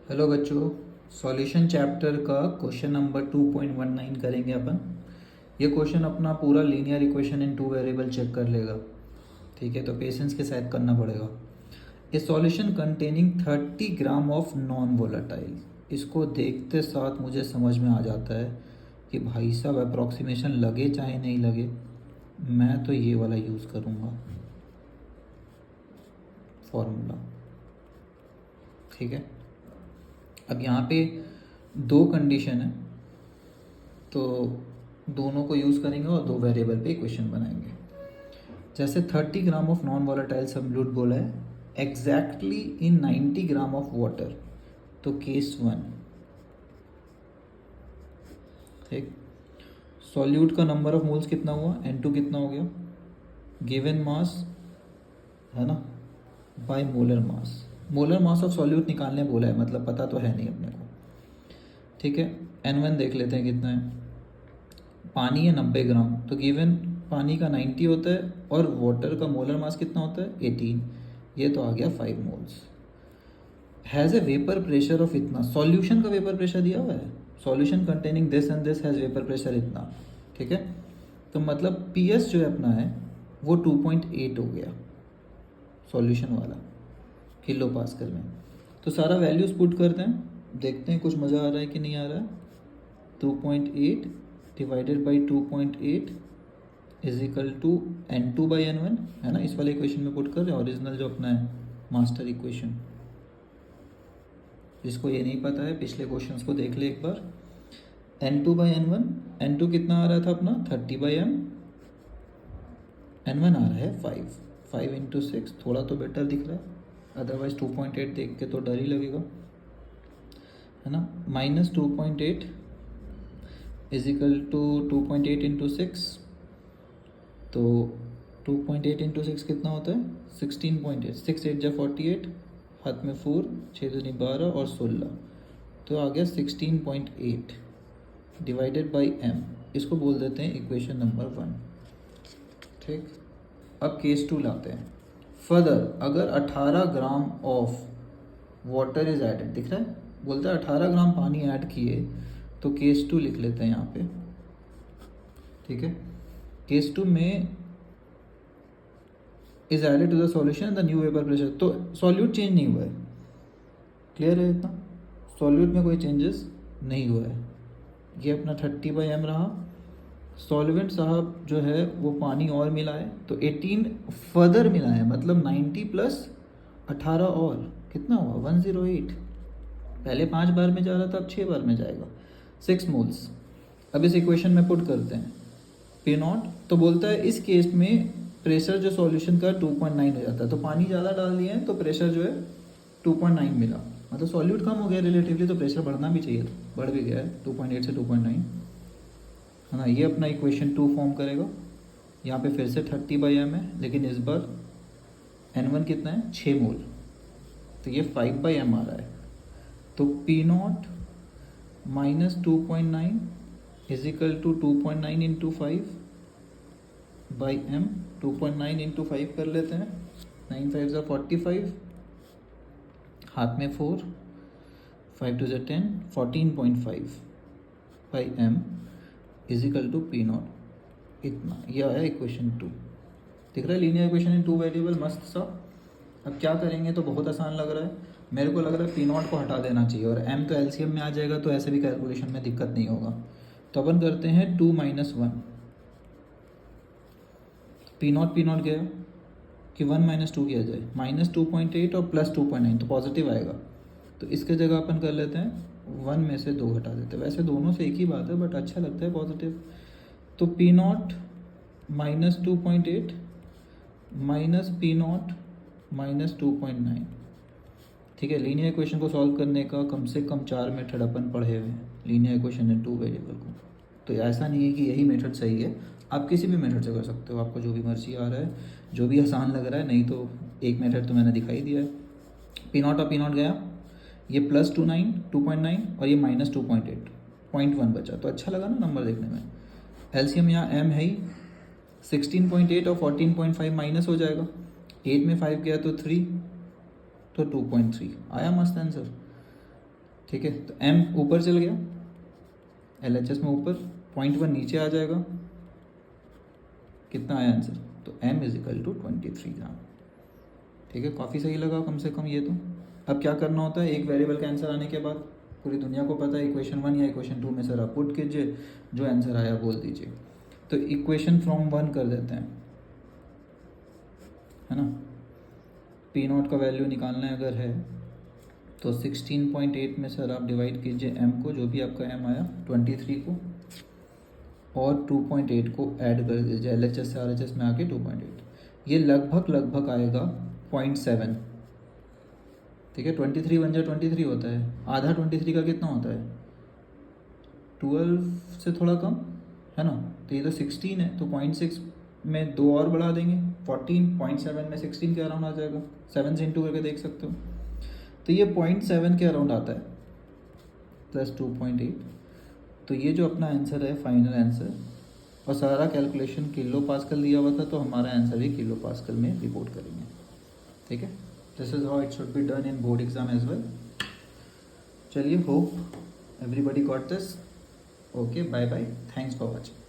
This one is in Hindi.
हेलो बच्चों, सॉल्यूशन चैप्टर का क्वेश्चन नंबर 2.19 करेंगे अपन। ये क्वेश्चन अपना पूरा linear equation in two variable check कर लेगा। ठीक है, तो पेशेंस के साथ करना पड़ेगा। ए solution containing 30 gram of non volatile, इसको देखते साथ मुझे समझ में आ जाता है कि भाई साहब अप्रॉक्सीमेशन लगे चाहे नहीं लगे, मैं तो ये वाला यूज़ करूँगा फॉर्मूला। ठीक है, अब यहाँ पे दो कंडीशन है, तो दोनों को यूज़ करेंगे और दो वेरिएबल पे इक्वेशन बनाएंगे। जैसे 30 gram of non volatile solute बोला है exactly in 90 gram of water, तो केस 1। ठीक, सॉल्यूट का नंबर ऑफ मोल्स कितना हुआ, N2 कितना हो गया, गिवन मास है ना, by molar mass. Molar mass of solute निकालने बोला है, मतलब पता तो है नहीं अपने को। ठीक है, N1 देख लेते हैं कितना है। पानी है 90 ग्राम, तो गिवन पानी का 90 होता है और वाटर का मोलर मास कितना होता है 18, ये तो आ गया 5 moles. Has a vapour pressure of इतना, सॉल्यूशन का वेपर प्रेशर दिया हुआ है, solution containing this and this has vapour pressure इतना। ठीक है, तो मतलब पी एस जो है अपना है वो 2.8 हो गया सॉल्यूशन वाला किलो पास्कल में। तो सारा वैल्यूज़ पुट करते हैं, देखते हैं कुछ मज़ा आ रहा है कि नहीं आ रहा है। 2.8 divided by 2.8 is equal to N2 by N1 है ना, इस वाले इक्वेशन में पुट कर रहे हैं, ओरिजिनल जो अपना है मास्टर इक्वेशन। जिसको ये नहीं पता है पिछले क्वेश्चंस को देख ले एक बार। N2 बाई N1, N2 कितना आ रहा था अपना 30 बाई M, N1 आ रहा है 5 इंटू 6, थोड़ा तो बेटर दिख रहा है, अदरवाइज 2.8 देख के तो डर ही लगेगा है ना। Minus 2.8 is equal to 2.8 into 6, तो 2.8 इंटू 6 कितना होता है 16.8, 6 8 जा 48, हाथ में 4, 6 दूनी 12 और 16, तो आ गया 16.8 डिवाइडेड बाई M, इसको बोल देते हैं इक्वेशन नंबर 1। ठीक, अब केस 2 लाते हैं। फर्दर अगर 18 gram of water is added, दिख रहा है, बोलता है 18 ग्राम पानी ऐड किए, तो केस 2 लिख लेते हैं यहाँ पे। ठीक है, केस 2 में is added to the solution the new vapour pressure, तो सॉल्यूट चेंज नहीं हुआ है, क्लियर है इतना, सॉल्यूट में कोई चेंजेस नहीं हुआ है। ये अपना 30 बाई M रहा, सॉल्वेंट साहब जो है वो पानी और मिला है, तो 18 फर्दर मिला है, मतलब 90 प्लस 18 और कितना हुआ 108, पहले 5 बार में जा रहा था अब 6 बार में जाएगा, 6 मोल्स। अब इस इक्वेशन में पुट करते हैं पी नॉट, तो बोलता है इस केस में प्रेशर जो सॉल्यूशन का 2.9 हो जाता है, तो पानी ज़्यादा डाल दिए हैं तो प्रेशर जो है 2.9 मिला, मतलब सॉल्यूट कम हो गया रिलेटिवली, तो प्रेशर बढ़ना भी चाहिए था, बढ़ भी गया है 2.8 से 2.9 है ना। ये अपना इक्वेशन 2 फॉर्म करेगा। यहाँ पे फिर से 30 बाई M है, लेकिन इस बार N1 कितना है 6 मोल, तो ये 5 बाई M आ रहा है, तो P not minus 2.9 is equal to 2.9 into 5 by M, 2.9 into 5 कर लेते हैं, 9 5 ज़ा 45, हाथ में 4, 5 2 ज़ा 10, 14.5 by M is equal to P not इतना। यह आया इक्वेशन 2, दिख रहा है linear equation in two variable, मस्त सा। अब क्या करेंगे, तो बहुत आसान लग रहा है मेरे को, लग रहा है पी नॉट को हटा देना चाहिए और M तो LCM में आ जाएगा, तो ऐसे भी कैलकुलेशन में दिक्कत नहीं होगा। तो अपन करते हैं 2 माइनस 1, पी नॉट गया कि 1 माइनस 2 किया जाए, माइनस 2.8 और प्लस 2.9, तो पॉजिटिव आएगा, तो इसके जगह अपन कर लेते हैं 1 में से 2 हटा देते हैं, वैसे दोनों से एक ही बात है बट अच्छा लगता है पॉजिटिव। तो P not minus 2.8 minus P not minus 2.9। ठीक है, लीनियर इक्वेशन को सॉल्व करने का कम से कम 4 मेथड अपन पढ़े हुए हैं linear equation in two variable को, तो ऐसा नहीं है कि यही मेथड सही है, आप किसी भी मेथड से कर सकते हो, आपको जो भी मर्जी आ रहा है, जो भी आसान लग रहा है, नहीं तो एक मेथड तो मैंने दिखाई दिया है। पी नॉट और पी नॉट गया, ये प्लस 2.9 और ये माइनस 2.8, 0.1 बचा, तो अच्छा लगा ना नंबर देखने में। एलसीएम यहाँ M है ही, 16.8 और 14.5 माइनस हो जाएगा, 8 में 5 गया तो 3, तो 2.3 आया मस्त आंसर। ठीक है, तो m ऊपर चल गया, LHS में ऊपर, 0.1 नीचे आ जाएगा, कितना आया आंसर, तो m इज इक्वल टू 23 ग्राम। ठीक है, काफ़ी सही लगा कम से कम ये तो। अब क्या करना होता है, एक वेरिएबल का आंसर आने के बाद पूरी दुनिया को पता है इक्वेशन 1 या इक्वेशन 2 में सर आप पुट कीजिए, जो आंसर आया बोल दीजिए। तो इक्वेशन फ्रॉम 1 कर देते हैं, है ना। P0 का वैल्यू निकालना है अगर है तो 16.8 में सर आप डिवाइड कीजिए m को, जो भी आपका m आया 23 को, और 2.8 को ऐड कर दीजिए, LHS से RHS में आके 2.8, ये लगभग आएगा 0.7। ठीक है, 23 बन जाए 23 होता है, आधा 23 का कितना होता है, 12 से थोड़ा कम, है ना। तो ये तो 16 है, तो 0.6 में 2 और बढ़ा देंगे, 14, 0.7 में 16 के अराउंड आ जाएगा, 7 से इंटू करके देख सकते हो। तो ये 0.7 के अराउंड आता है प्लस 2.8। तो ये जो अपना आंसर है फाइनल आंसर, और सारा कैलकुलेशन किलो पास्कल दिया हुआ था, तो हमारा आंसर भी किलो पास्कल में रिपोर्ट करेंगे। ठीक है, this is how it should be done in board exam as well. चलिए, hope everybody got this. Okay, bye bye, thanks for watching.